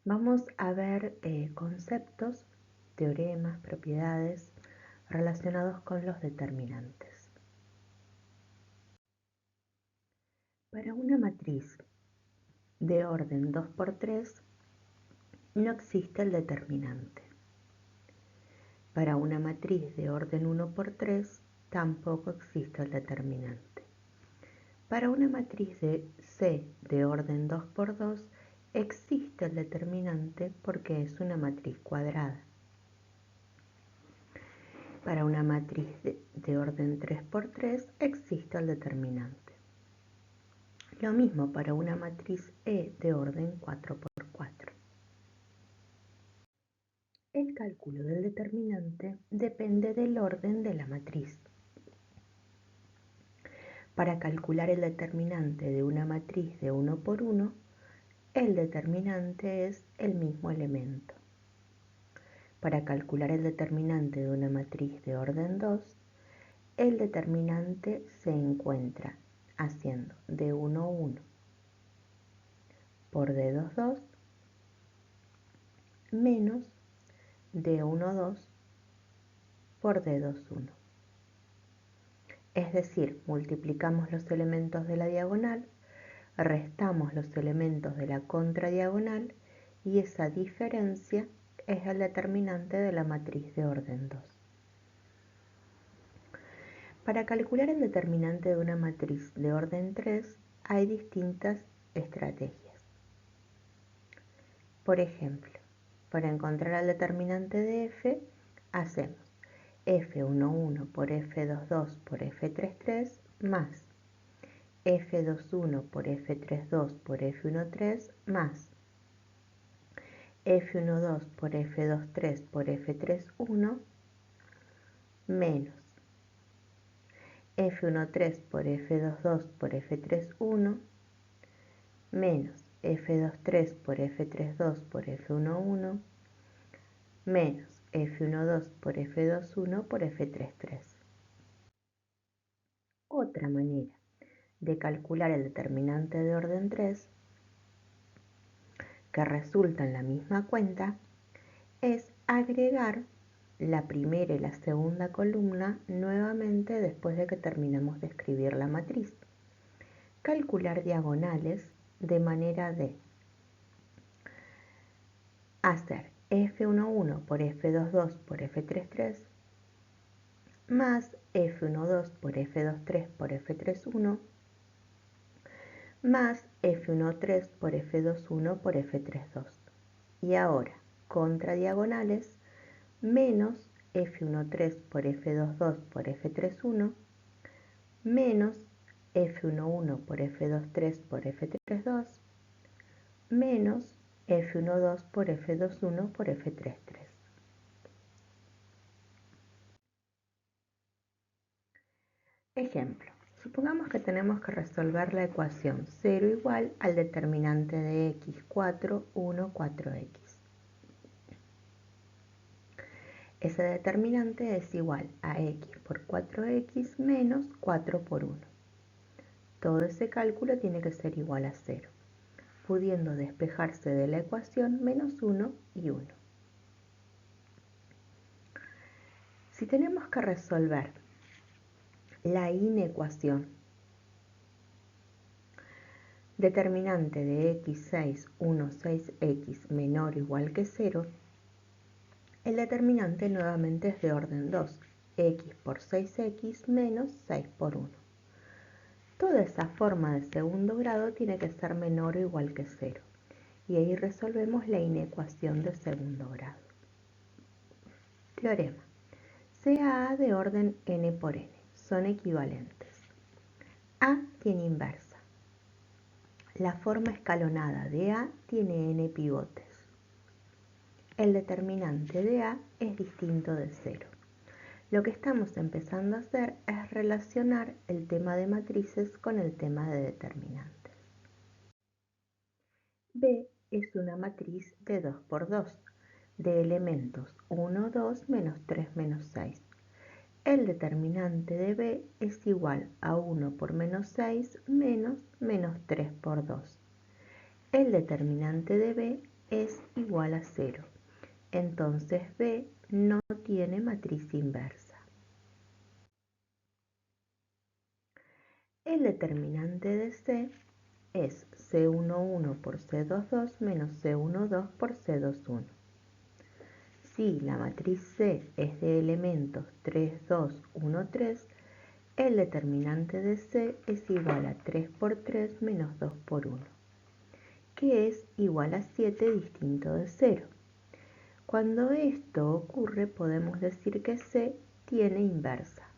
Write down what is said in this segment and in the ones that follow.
Vamos a ver conceptos, teoremas, propiedades relacionados con los determinantes. Para una matriz de orden 2×3 no existe el determinante. Para una matriz de orden 1×3 tampoco existe el determinante. Para una matriz de C de orden 2×2 existe el determinante porque es una matriz cuadrada. Para una matriz de orden 3×3 existe el determinante. Lo mismo para una matriz E de orden 4×4. El cálculo del determinante depende del orden de la matriz. Para calcular el determinante de una matriz de 1×1, el determinante es el mismo elemento. Para calcular el determinante de una matriz de orden 2, el determinante se encuentra haciendo D1, 1 por D2, 2 menos D1, 2 por D2, 1. Es decir, multiplicamos los elementos de la diagonal, restamos los elementos de la contradiagonal y esa diferencia es el determinante de la matriz de orden 2. Para calcular el determinante de una matriz de orden 3 hay distintas estrategias. Por ejemplo, para encontrar el determinante de f, hacemos f11 por f22 por f33 más f21 por f32 por f13 más f12 por f23 por f31 menos f13 por f22 por f31 menos f23 por f32 por f11 menos f12 por f21 por f33. Otra manera de calcular el determinante de orden 3 que resulta en la misma cuenta es agregar la primera y la segunda columna nuevamente después de que terminamos de escribir la matriz. Calcular diagonales de manera de hacer f11 por f22 por f33 más f12 por f23 por f31 más f13 por f21 por f32. Y ahora, contra diagonales, menos f13 por f22 por f31 menos f11 por f23 por f32 menos f12 por f21 por f33. Ejemplo. Supongamos que tenemos que resolver la ecuación 0 igual al determinante de x4, 1, 4x. Ese determinante es igual a x por 4x menos 4 por 1. Todo ese cálculo tiene que ser igual a 0, pudiendo despejarse de la ecuación menos 1 y 1. Si tenemos que resolver la inecuación determinante de x6, 1, 6x menor o igual que 0, el determinante nuevamente es de orden 2, x por 6x menos 6 por 1. Toda esa forma de segundo grado tiene que ser menor o igual que 0. Y ahí resolvemos la inecuación de segundo grado. Teorema. Sea A de orden n por n. Son equivalentes. A tiene inversa. La forma escalonada de A tiene n pivotes. El determinante de A es distinto de 0. Lo que estamos empezando a hacer es relacionar el tema de matrices con el tema de determinantes. B es una matriz de 2×2, de elementos 1, 2, menos 3, menos 6. El determinante de B es igual a 1 por menos 6 menos 3 por 2. El determinante de B es igual a 0. Entonces B no tiene matriz inversa. El determinante de C es C11 por C22 menos C12 por C21. Si la matriz C es de elementos 3, 2, 1, 3, el determinante de C es igual a 3 por 3 menos 2 por 1, que es igual a 7 distinto de 0. Cuando esto ocurre, podemos decir que C tiene inversa.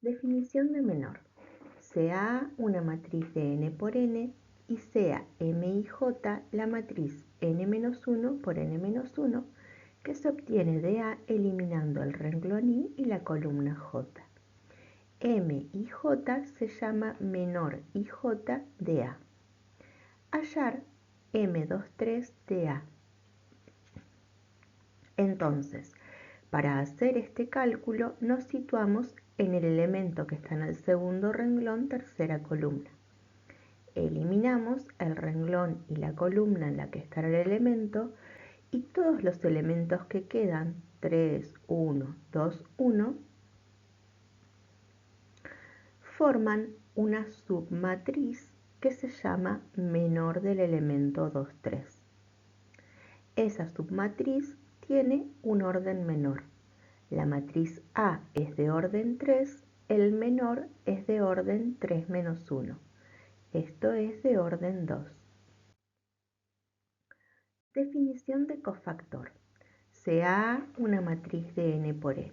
Definición de menor. Sea una matriz de n por n y sea M y J la matriz n-1 por n-1 que se obtiene de A eliminando el renglón I y la columna J. M y J se llama menor IJ de A. Hallar M23 de A. Entonces, para hacer este cálculo nos situamos en el elemento que está en el segundo renglón, tercera columna. Eliminamos el renglón y la columna en la que está el elemento y todos los elementos que quedan, 3, 1, 2, 1, forman una submatriz que se llama menor del elemento 2, 3. Esa submatriz tiene un orden menor. La matriz A es de orden 3, el menor es de orden 3 menos 1. Esto es de orden 2. Definición de cofactor. Sea A una matriz de n por n.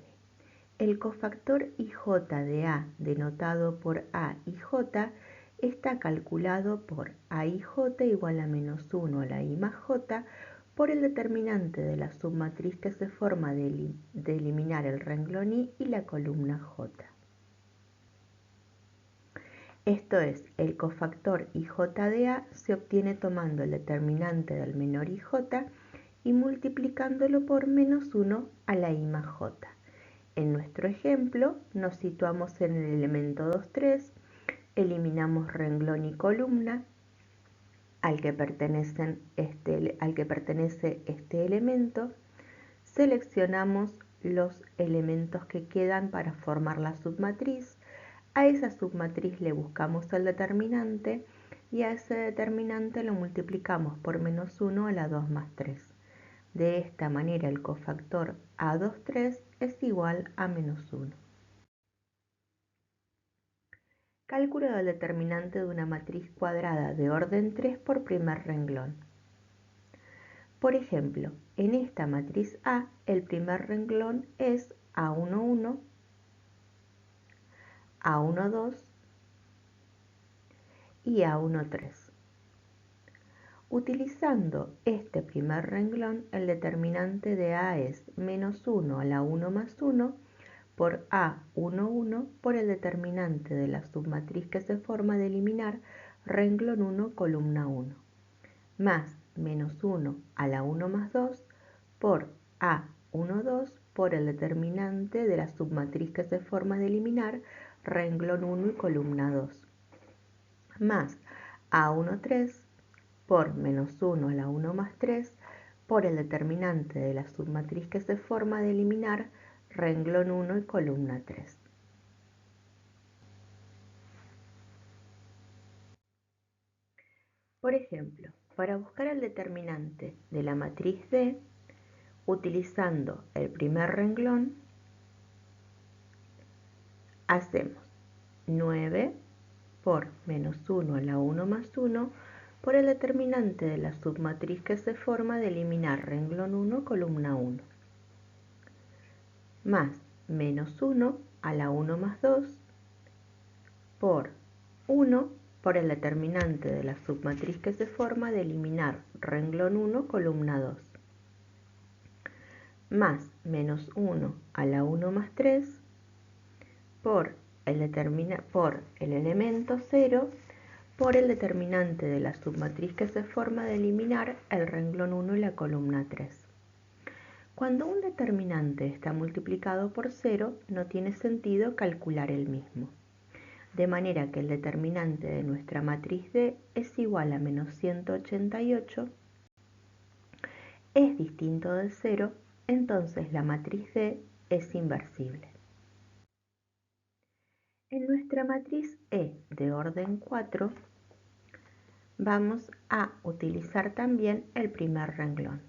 El cofactor IJ de A, denotado por A y J, está calculado por A y J igual a menos 1 a la I más J por el determinante de la submatriz que se forma de eliminar el renglón I y la columna J. Esto es, el cofactor IJ de A se obtiene tomando el determinante del menor IJ y multiplicándolo por menos 1 a la I más J. En nuestro ejemplo nos situamos en el elemento 2, 3, eliminamos renglón y columna al que pertenece este elemento, seleccionamos los elementos que quedan para formar la submatriz, a esa submatriz le buscamos el determinante y a ese determinante lo multiplicamos por menos 1 a la 2 más 3. De esta manera el cofactor A23 es igual a menos 1. Cálculo del determinante de una matriz cuadrada de orden 3 por primer renglón. Por ejemplo, en esta matriz A, el primer renglón es A11, A12 y A13. Utilizando este primer renglón, el determinante de A es menos 1 a la 1 más 1 por A11 por el determinante de la submatriz que se forma de eliminar renglón 1, columna 1, más menos 1 a la 1 más 2 por A12 por el determinante de la submatriz que se forma de eliminar renglón 1 y columna 2, más A13 por menos 1 a la 1 más 3 por el determinante de la submatriz que se forma de eliminar renglón 1 y columna 3. Por ejemplo, para buscar el determinante de la matriz D, utilizando el primer renglón, hacemos 9 por menos 1 a la 1 más 1 por el determinante de la submatriz que se forma de eliminar renglón 1, columna 1, más menos 1 a la 1 más 2 por 1 por el determinante de la submatriz que se forma de eliminar renglón 1, columna 2, más menos 1 a la 1 más 3 por el elemento 0 por el determinante de la submatriz que se forma de eliminar el renglón 1 y la columna 3. Cuando un determinante está multiplicado por 0, no tiene sentido calcular el mismo. de manera que el determinante de nuestra matriz D es igual a menos 188, es distinto de 0, entonces la matriz D es inversible. En nuestra matriz E de orden 4 vamos a utilizar también el primer renglón.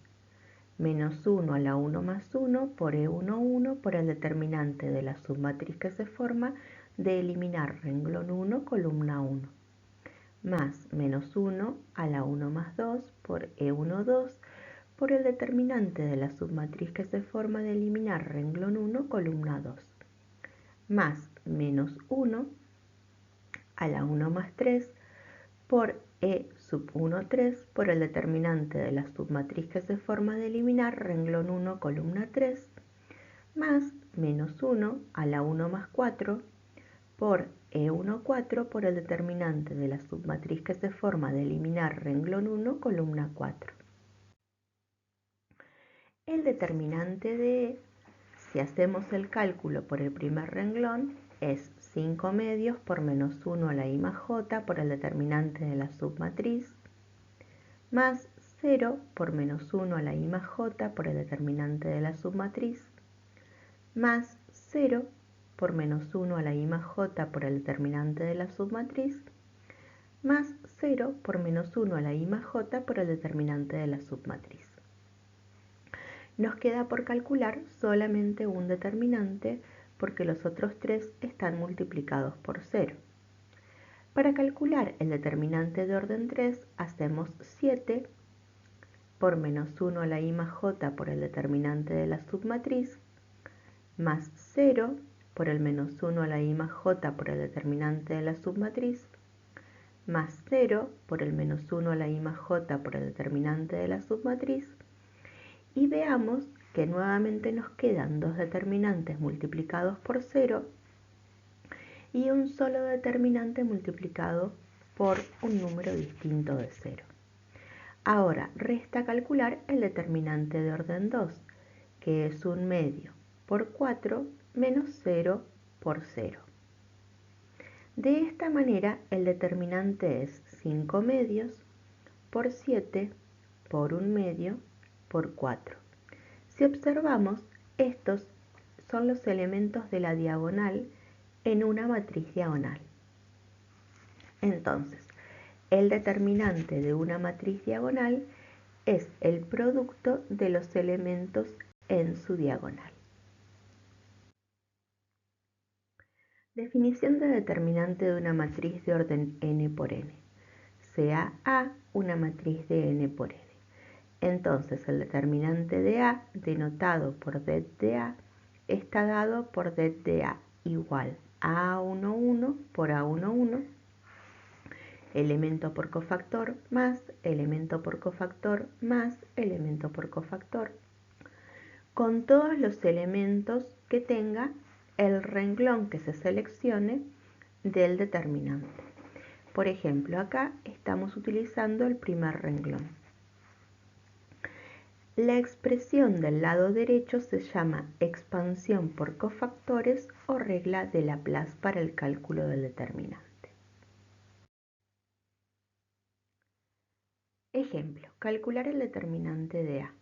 Menos 1 a la 1 más 1 por E11 por el determinante de la submatriz que se forma de eliminar renglón 1, columna 1. Más menos 1 a la 1 más 2 por E12 por el determinante de la submatriz que se forma de eliminar renglón 1, columna 2. Más menos 1 a la 1 más 3 por E sub 1, 3 por el determinante de la submatriz que se forma de eliminar renglón 1, columna 3, más menos 1 a la 1 más 4 por E1, 4 por el determinante de la submatriz que se forma de eliminar renglón 1, columna 4. El determinante de E, si hacemos el cálculo por el primer renglón, es 5 medios por menos 1 a la I más J por el determinante de la submatriz, más 0 por menos 1 a la I más J por el determinante de la submatriz, más 0 por menos 1 a la I más J por el determinante de la submatriz, más 0 por menos 1 a la I más J por el determinante de la submatriz. Nos queda por calcular solamente un determinante porque los otros tres están multiplicados por 0. Para calcular el determinante de orden 3 hacemos 7 por menos 1 a la I más J por el determinante de la submatriz, más 0 por el menos 1 a la I más J por el determinante de la submatriz, más 0 por el menos 1 a la I más J por el determinante de la submatriz, y veamos que nuevamente nos quedan dos determinantes multiplicados por 0 y un solo determinante multiplicado por un número distinto de 0. Ahora resta calcular el determinante de orden 2, que es 1 medio por 4 menos 0 por 0. De esta manera el determinante es 5 medios por 7 por 1 medio por 4. Si observamos, estos son los elementos de la diagonal en una matriz diagonal. Entonces, el determinante de una matriz diagonal es el producto de los elementos en su diagonal. Definición de determinante de una matriz de orden n por n. Sea A una matriz de n por n. Entonces el determinante de A, denotado por det de A, está dado por det de A igual a A11 por A11, elemento por cofactor, más elemento por cofactor, más elemento por cofactor, con todos los elementos que tenga el renglón que se seleccione del determinante. Por ejemplo, acá estamos utilizando el primer renglón. La expresión del lado derecho se llama expansión por cofactores o regla de Laplace para el cálculo del determinante. Ejemplo, calcular el determinante de A.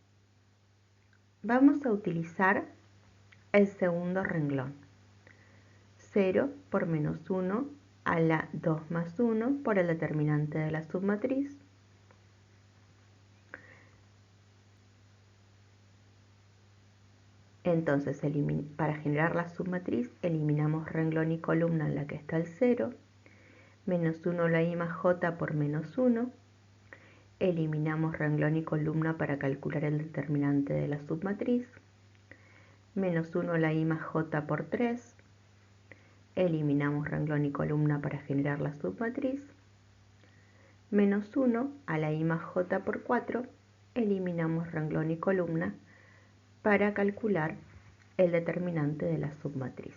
Vamos a utilizar el segundo renglón. 0 por menos 1 a la 2 más 1 por el determinante de la submatriz, entonces para generar la submatriz eliminamos renglón y columna en la que está el 0, menos 1 a la I más J por menos 1, eliminamos renglón y columna para calcular el determinante de la submatriz, menos 1 a la I más J por 3, eliminamos renglón y columna para generar la submatriz, menos 1 a la I más J por 4, eliminamos renglón y columna para calcular el determinante de la submatriz.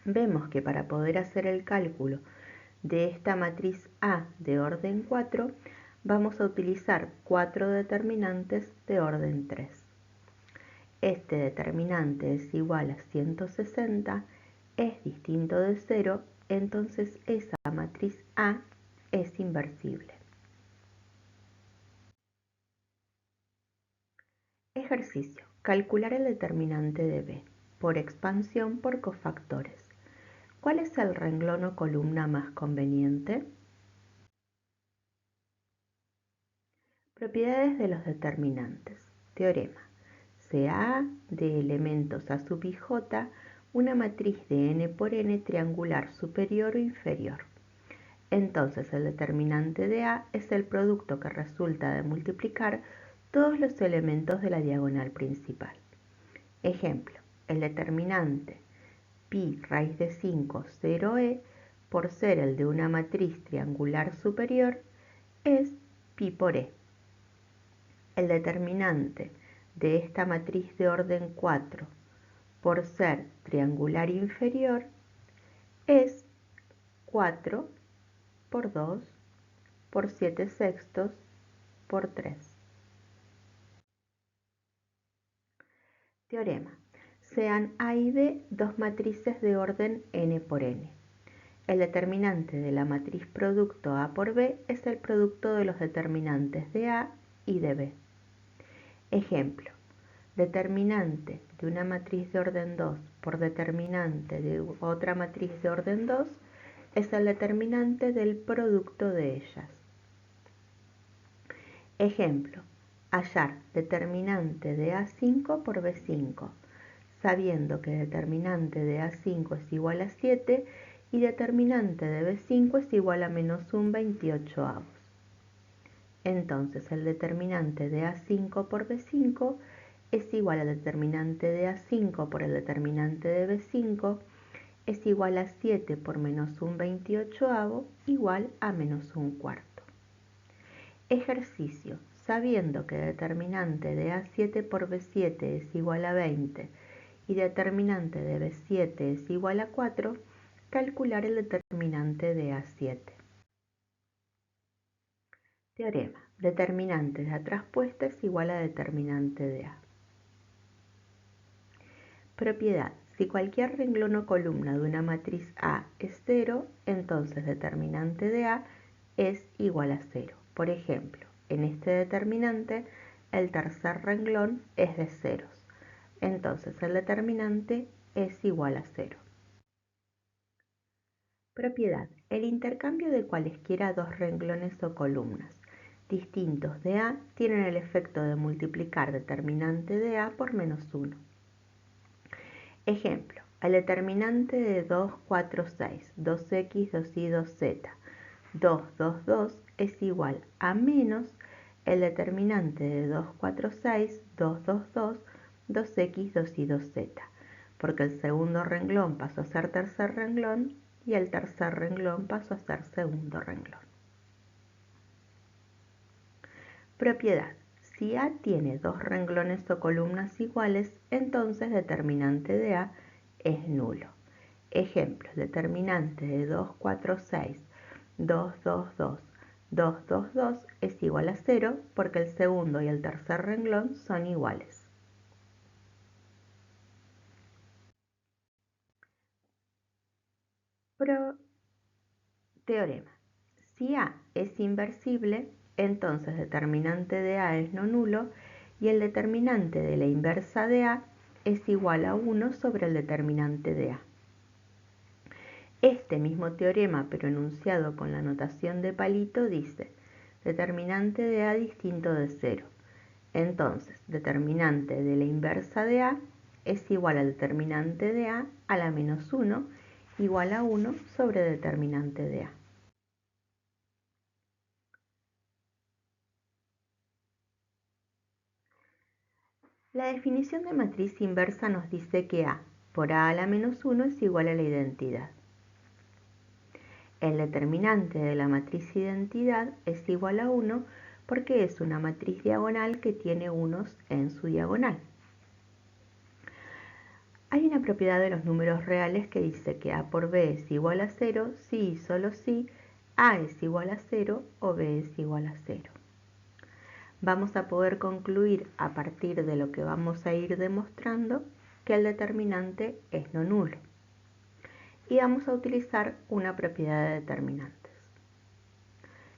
Vemos que para poder hacer el cálculo de esta matriz A de orden 4, vamos a utilizar 4 determinantes de orden 3. Este determinante es igual a 160, es distinto de 0, entonces esa matriz A es inversible. Ejercicio. Calcular el determinante de B por expansión por cofactores. ¿Cuál es el renglón o columna más conveniente? Propiedades de los determinantes. Teorema. Sea A de elementos A sub i j una matriz de n por n triangular superior o inferior. Entonces el determinante de A es el producto que resulta de multiplicar todos los elementos de la diagonal principal. Ejemplo, el determinante pi raíz de 5 0e por ser el de una matriz triangular superior es pi por e. El determinante de esta matriz de orden 4 por ser triangular inferior es 4 por 2 por 7 sextos por 3. Teorema. Sean A y B dos matrices de orden n por n. El determinante de la matriz producto A por B es el producto de los determinantes de A y de B. Ejemplo. Determinante de una matriz de orden 2 por determinante de otra matriz de orden 2 es el determinante del producto de ellas. Ejemplo, hallar determinante de A5 por B5, sabiendo que determinante de A5 es igual a 7 y determinante de B5 es igual a menos un 28avos. Entonces el determinante de A5 por B5 es igual al determinante de A5 por el determinante de B5 es igual a 7 por menos un 28avo igual a menos un cuarto. Ejercicio. Sabiendo que determinante de A7 por B7 es igual a 20 y determinante de B7 es igual a 4, calcular el determinante de A7. Teorema. Determinante de A traspuesta es igual a determinante de A. Propiedad. Si cualquier renglón o columna de una matriz A es 0, entonces determinante de A es igual a 0. Por ejemplo, en este determinante, el tercer renglón es de ceros. Entonces el determinante es igual a 0. Propiedad. El intercambio de cualesquiera dos renglones o columnas distintos de A tienen el efecto de multiplicar determinante de A por menos 1. Ejemplo, el determinante de 2, 4, 6, 2x, 2y, 2z, 2, 2, 2 es igual a menos el determinante de 2, 4, 6, 2, 2, 2, 2x, 2y, 2z, porque el segundo renglón pasó a ser tercer renglón y el tercer renglón pasó a ser segundo renglón. Propiedad. Si A tiene dos renglones o columnas iguales, entonces determinante de A es nulo. Ejemplo, determinante de 2, 4, 6, 2, 2, 2, 2, 2, 2 es igual a 0 porque el segundo y el tercer renglón son iguales. Teorema. Si A es inversible, entonces determinante de A es no nulo y el determinante de la inversa de A es igual a 1 sobre el determinante de A. Este mismo teorema, pero enunciado con la notación de palito, dice determinante de A distinto de 0. Entonces, determinante de la inversa de A es igual al determinante de A a la menos 1 igual a 1 sobre determinante de A. La definición de matriz inversa nos dice que A por A a la menos 1 es igual a la identidad. El determinante de la matriz identidad es igual a 1 porque es una matriz diagonal que tiene unos en su diagonal. Hay una propiedad de los números reales que dice que A por B es igual a 0 si y solo si A es igual a 0 o B es igual a 0. Vamos a poder concluir a partir de lo que vamos a ir demostrando que el determinante es no nulo. y vamos a utilizar una propiedad de determinantes.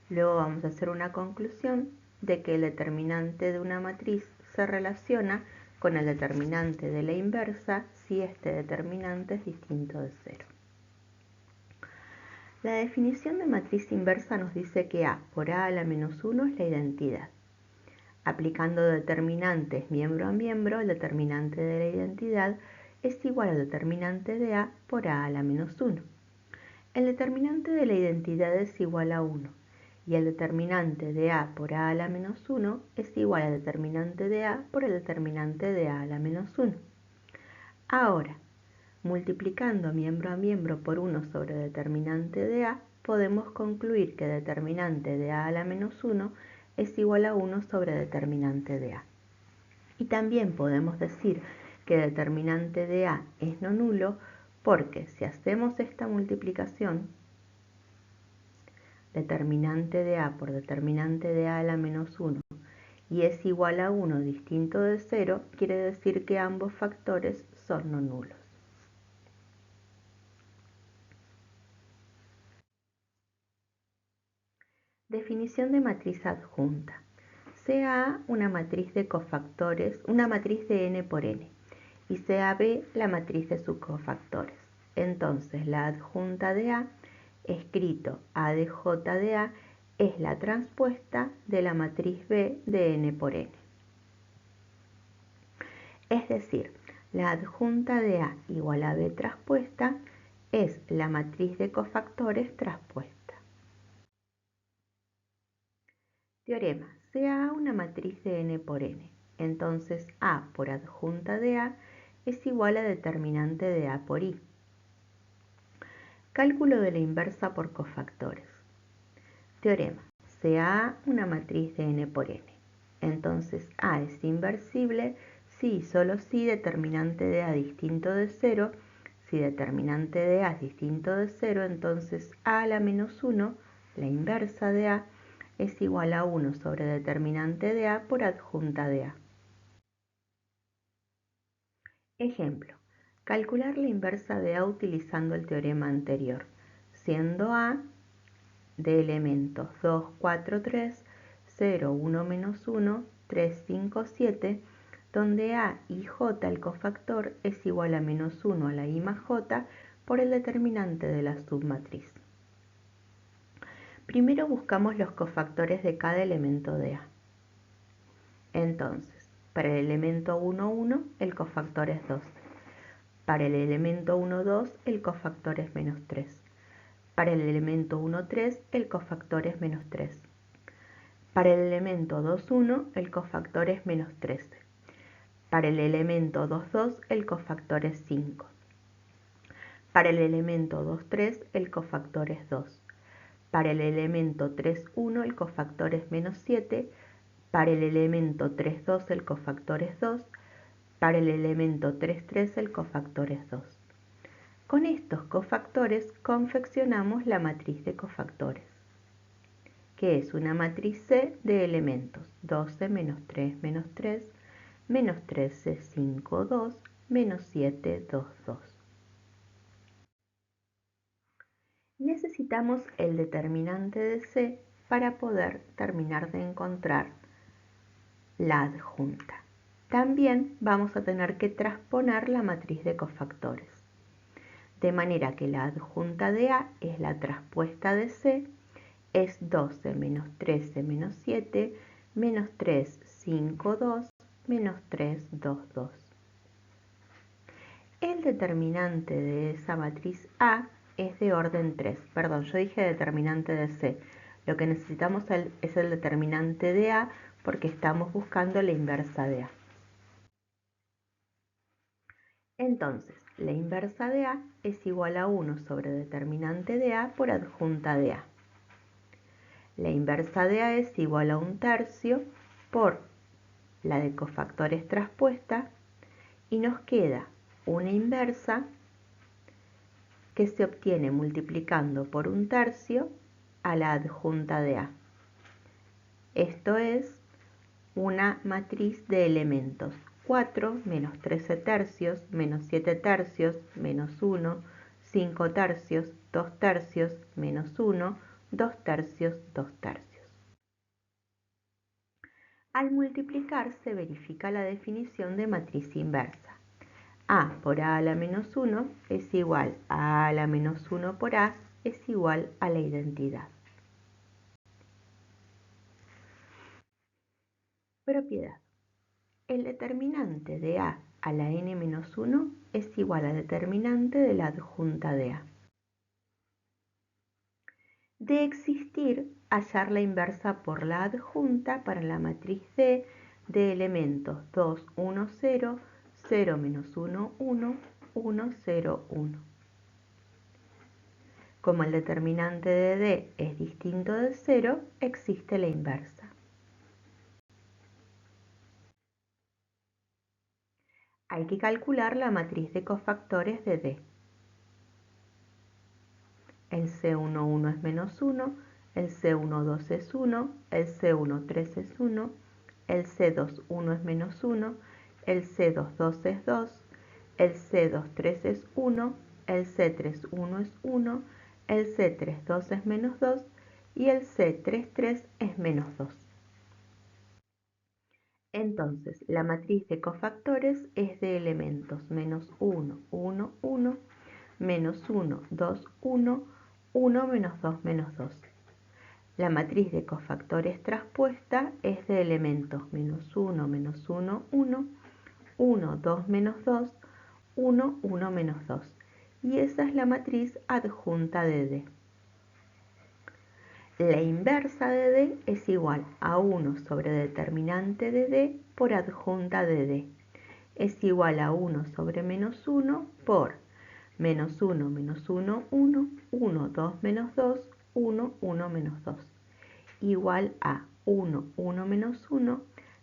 Luego vamos a hacer una conclusión de que el determinante de una matriz se relaciona con el determinante de la inversa si este determinante es distinto de 0. La definición de matriz inversa nos dice que A por A a la menos 1 es la identidad. Aplicando determinantes miembro a miembro, el determinante de la identidad es igual al determinante de A por A a la menos 1. El determinante de la identidad es igual a 1 y el determinante de A por A a la menos 1 es igual al determinante de A por el determinante de A a la menos 1. Ahora, multiplicando miembro a miembro por 1 sobre determinante de A, podemos concluir que determinante de A a la menos 1 es igual a 1 sobre determinante de A. Y también podemos decir que determinante de A es no nulo porque si hacemos esta multiplicación, determinante de A por determinante de A a la menos 1 y es igual a 1 distinto de 0, quiere decir que ambos factores son no nulos. Definición de matriz adjunta. Sea A una matriz de cofactores, una matriz de n por n, y sea B la matriz de sus cofactores. Entonces la adjunta de A, escrito A de J de A, es la transpuesta de la matriz B de n por n. Es decir, la adjunta de A igual a B transpuesta es la matriz de cofactores transpuesta. Teorema. Sea A una matriz de n por n, entonces A por adjunta de A es igual a determinante de A por I. Cálculo de la inversa por cofactores. Teorema. Sea A una matriz de n por n, entonces A es inversible si y solo si determinante de A distinto de 0. Si determinante de A es distinto de 0, entonces A a la menos 1, la inversa de A, es igual a 1 sobre determinante de A por adjunta de A. Ejemplo, calcular la inversa de A utilizando el teorema anterior, siendo A de elementos 2, 4, 3, 0, 1, menos 1, 3, 5, 7, donde A y J el cofactor es igual a menos 1 a la I más J por el determinante de la submatriz. Primero buscamos los cofactores de cada elemento de A. Entonces, para el elemento 1, 1, el cofactor es 2. Para el elemento 1, 2, el cofactor es menos 3. Para el elemento 1, 3, el cofactor es menos 3. Para el elemento 2, 1, el cofactor es menos 13. Para el elemento 2, 2, el cofactor es 5. Para el elemento 2, 3, el cofactor es 2. Para el elemento 3, 1, el cofactor es menos 7. Para el elemento 3, 2, el cofactor es 2. Para el elemento 3, 3, el cofactor es 2. Con estos cofactores confeccionamos la matriz de cofactores, que es una matriz C de elementos 12, menos 3, menos 3, menos 13, 5, 2, menos 7, 2, 2. Necesitamos el determinante de C para poder terminar de encontrar la adjunta. También vamos a tener que transponer la matriz de cofactores, de manera que la adjunta de A es la transpuesta de C, es 12 menos 13 menos 7, menos 3, 5, 2, menos 3, 2, 2. El determinante de esa matriz A es de orden 3. Perdón, yo dije determinante de C. Lo que necesitamos es el determinante de A porque estamos buscando la inversa de A. Entonces, la inversa de A es igual a 1 sobre determinante de A por adjunta de A. La inversa de A es igual a 1/3 por la de cofactores transpuesta y nos queda una inversa que se obtiene multiplicando por 1/3 a la adjunta de A. Esto es una matriz de elementos 4, menos 13 tercios, menos 7 tercios, menos 1, 5 tercios, 2 tercios, menos 1, 2 tercios, 2 tercios. Al multiplicar se verifica la definición de matriz inversa. A por A a la menos 1 es igual a A a la menos 1 por A es igual a la identidad. Propiedad. El determinante de A a la n menos 1 es igual al determinante de la adjunta de A. De existir, hallar la inversa por la adjunta para la matriz D de elementos 2, 1, 0, 0 menos 1, 1, 1, 0, 1. Como el determinante de D es distinto del 0, existe la inversa. Hay que calcular la matriz de cofactores de D. El C11 es menos 1, el C12 es 1, el C13 es 1, el C21 es menos 1, el C22 es 2, el C23 es 1, el C31 es 1, el C32 es menos 2 y el C33 es menos 2. Entonces, la matriz de cofactores es de elementos menos 1, 1, 1, menos 1, 2, 1, 1 menos 2 menos 2. La matriz de cofactores traspuesta es de elementos menos 1, menos 1, 1, 1, 2 menos 2, 1, 1 menos 2. Y esa es la matriz adjunta de D. La inversa de D es igual a 1 sobre determinante de D por adjunta de D. Es igual a 1 sobre menos 1 por menos 1, menos 1, 1, 1, 2 menos 2, 1, 1 menos 2. Igual a 1, 1 menos 1,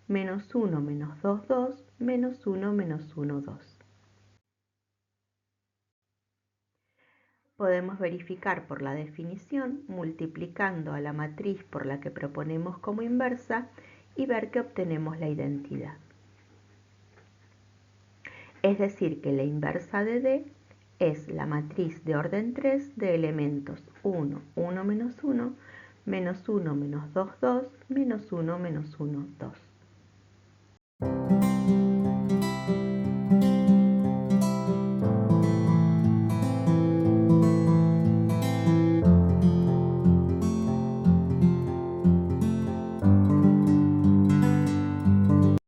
menos 1 menos 2, 2, menos 1 menos 1, 2. Podemos verificar por la definición multiplicando a la matriz por la que proponemos como inversa y ver que obtenemos la identidad. Es decir, que la inversa de D es la matriz de orden 3 de elementos 1, 1 menos 1, menos 1 menos 2, 2, menos 1 menos 1, 2.